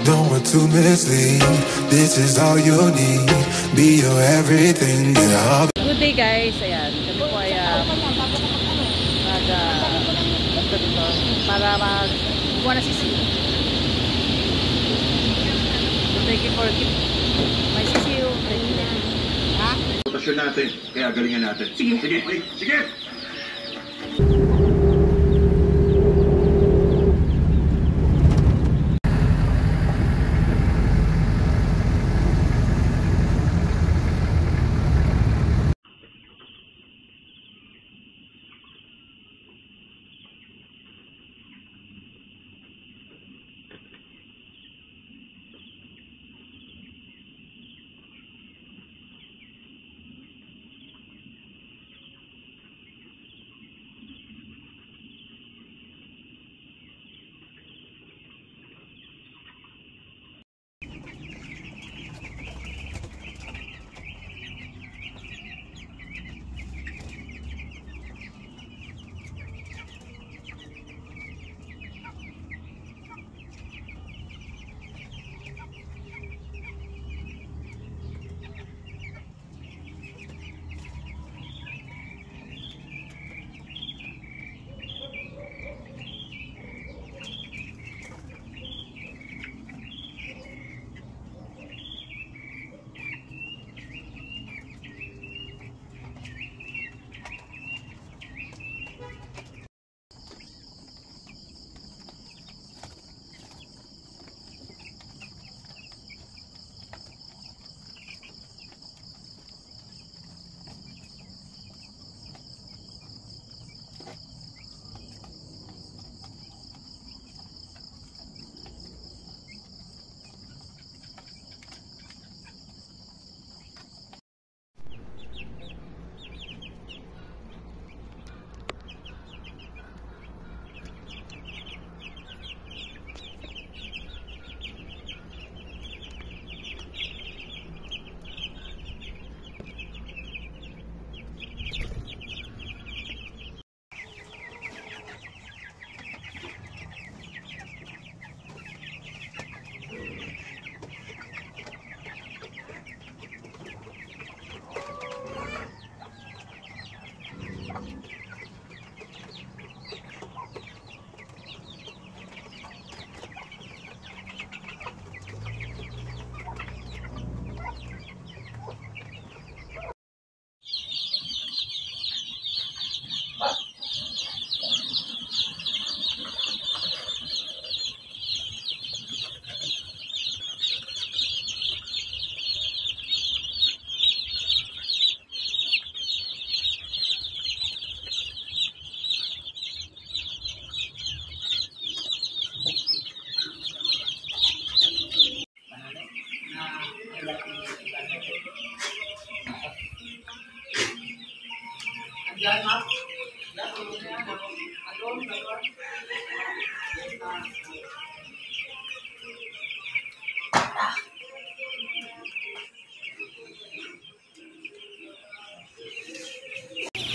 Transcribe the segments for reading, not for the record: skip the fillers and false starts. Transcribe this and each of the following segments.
Don't want to mislead. This is all you need. Be your everything. Yeah. Good day guys. Ayan, kami po ay para magkuha na sisiyo. So thank you for my sisiyo. Ha? Rotasyon natin, kaya galingan natin. Sige, sige, sige!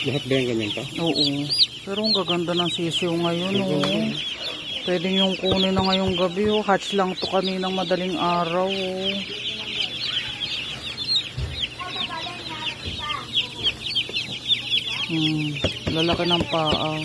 Lahat ba yung ganyan pa? Oo. Pero ang gaganda ng sisiw ngayon, oh. Pwede yung kunin na ngayong gabi, oh. Hatch lang to kaninang madaling araw, oh. Lalaki ng paa.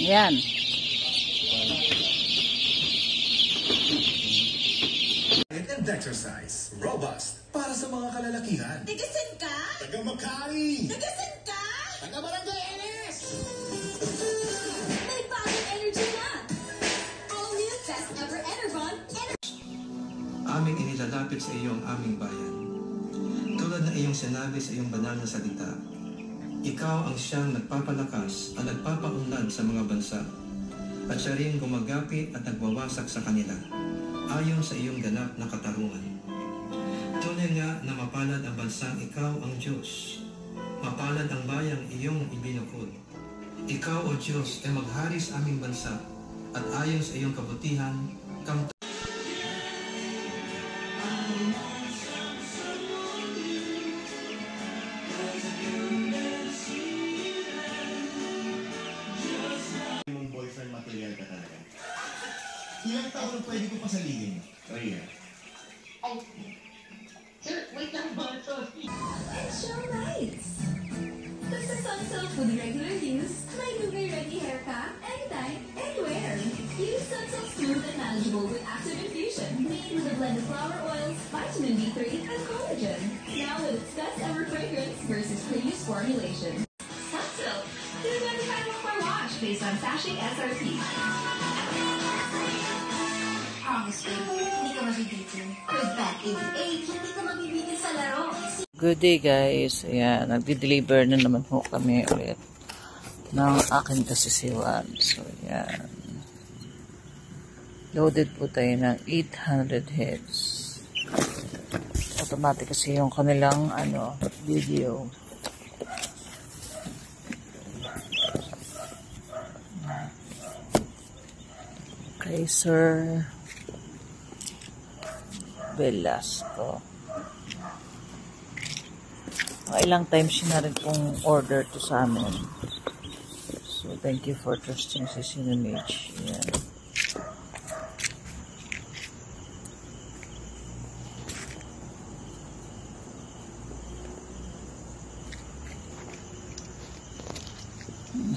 Yan. and exercise. Robust para sa mga kalalakihan. Nagasan ka? Taga-Makati! Nagasan ka? Taga-Barangay NS! May bagong energy na! All new Best Ever Enervon Aming inilalapit sa iyo ang aming bayan. Tulad na iyong sinabi sa iyong banal na salita, ikaw ang siyang nagpapalakas at nagpapaunlad sa mga bansa, at siya rin gumagapit at nagwawasak sa kanila, ayon sa iyong ganap na katarungan. Tunay nga na mapalad ang bansang ikaw ang Diyos, mapalad ang bayang iyong ibinukod. Ikaw, O Diyos, ay maghari sa aming bansa, at ayon sa iyong kabutihan, kang Yung boyfriend material ka talaga. Ilang taon pwede ko pasaligin? 3 years. and show lights. Cause the Sunsilk with regular use, may movie-ready hair pack anytime, anywhere. Use Sunsilk Smooth and Manageable with Active Infusion, made with a blend of flower oils, vitamin D3, and collagen. Now with its best ever fragrance versus previous formulation. Sunsilk, do the time for wash based on sachet SRP. Promise me, hindi ka mabibitin. With that 88, hindi ka mabibitin sa laro. Good day guys. Ayan, nagdi-deliver na naman ho kami ulit ng aking kasisiwan. So ayan. Loaded po tayo ng 800 heads. Automatic kasi yung kanilang video. Kay Sir Velasco. Ilang times siya na rin pong order to sa amin. So, thank you for trusting si Sinunage. Yan.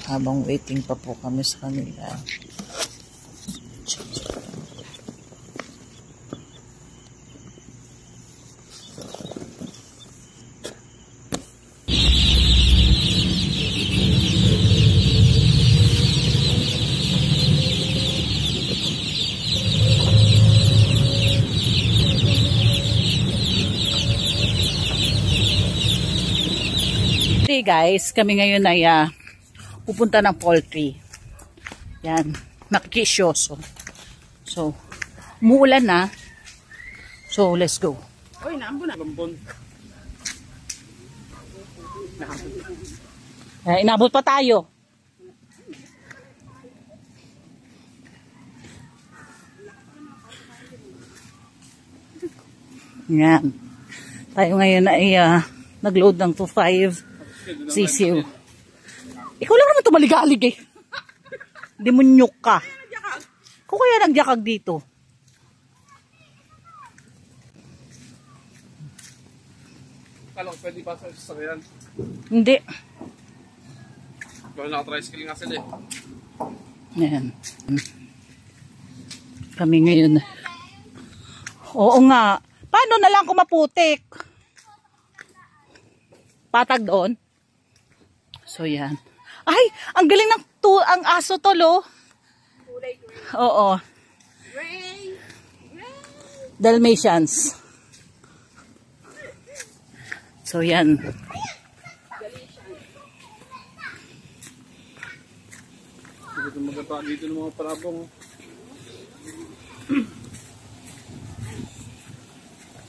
Habang waiting pa po kami sa kanila. Hey guys, kami ngayon ay pupunta ng poultry. Yan, makikisyoso. So, umuulan na. So, let's go. Uy, naambo na. Inabot pa tayo. Yan. Tayo ngayon ay nag-load ng 2.5 sisiw. Ikaw lang naman tumaligalig eh. Demonyok ka. Kung kaya nagyakag dito. Kalong pwede ba sa sasakyan? Hindi. Kung naka-tricycle nga sila eh. Yan. Kami ngayon. Oo nga. Paano na lang kung maputik? Patag doon. So yan. Ay, ang galing ng ang aso to, lo. Oo. Dalmatians. So yan. Dito magkata dito ng mga parabong.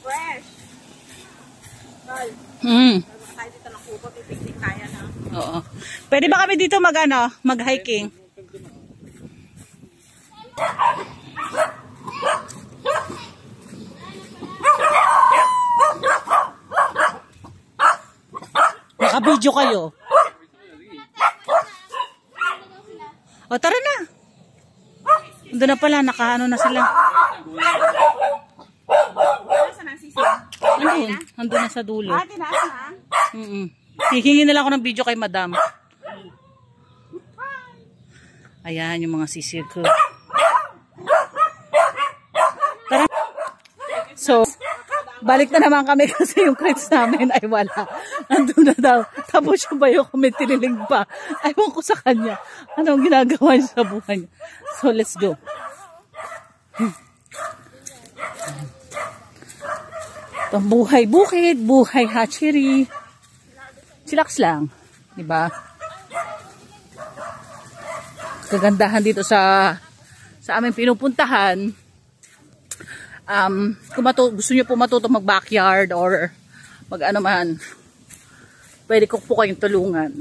Fresh. Tol. Tayo dito ng kubo, pipiknik kaya na. Oo. Pwede ba kami dito mag-hiking? Naka-video kayo. O, tara na. Doon na pala, naka-ano na sila. Nasaan ang sisi? Andun na sa dulo. Tinaas na? Hihingi na lang ako ng video kay madam. Ayan, yung mga sisir ko. Tara. So, balik na naman kami kasi yung crates namin ay wala. Nandun na daw. Tapos yung bayo kami tiniling pa. Ayaw ko sa kanya. Anong ginagawa niya sa buhay niya. So, let's go. Itong buhay bukid, buhay hatchery. Chillax lang. Diba? Kagandahan dito sa aming pinupuntahan. Kung gusto nyo po matuto mag-backyard or mag-ano man, pwede ko po kayong tulungan.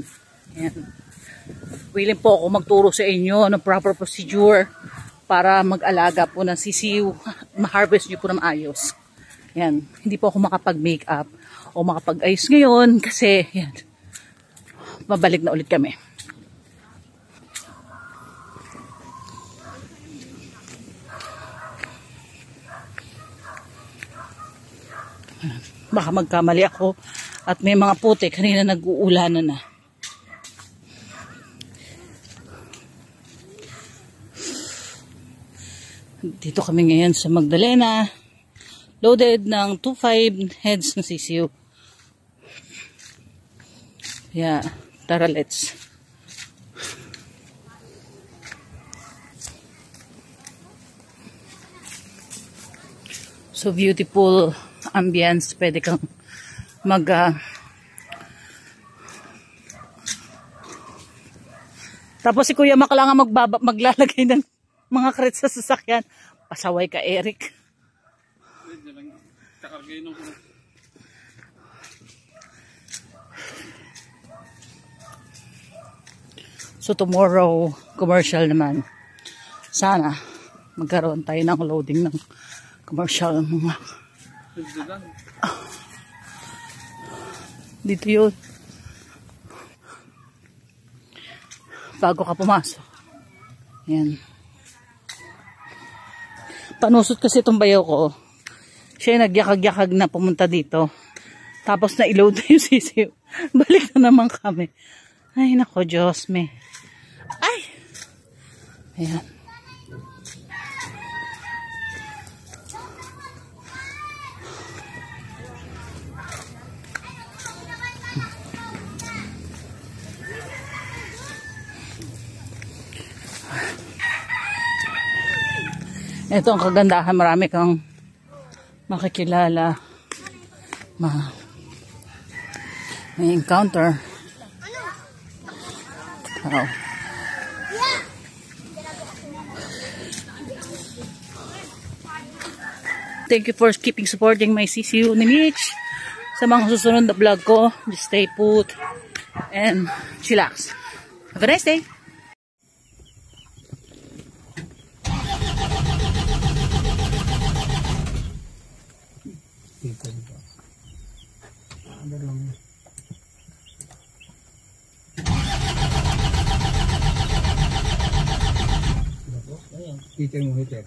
Ayan. Willing po ako magturo sa inyo ng proper procedure para mag-alaga po ng sisiw, ma-harvest nyo po ng maayos. Ayan. Hindi po ako makapag-makeup o makapag-ayos ngayon kasi yan, mabalik na ulit kami. Baka magkamali ako at may mga puti kanina nag-uulanan na. Dito kami ngayon sa Magdalena, loaded ng 2.5 heads na sisiw. Yeah, tara let's. So beautiful ambience, pwede kang tapos si Kuya Mac lang maglalagay ng mga crates sa sasakyan. Pasaway ka, Eric. So tomorrow, commercial naman. Sana magkaroon tayo ng loading ng commercial mga. Dito yun. Bago ka pumasok. Yan. Panusot kasi itong bayaw ko. Siya nagyakag-yakag na pumunta dito. Tapos na i-load na yung sisiw. Balik na naman kami. Ay, nako, Diyos me. Ay! Ayan. Ito ang kagandahan, marami kang makikilala, may encounter. Wow. Thank you for keeping supporting my CCU ni Mitch. Sa mga susunod na vlog ko, just stay put and chillax. Have a nice day! Kita mo hitek.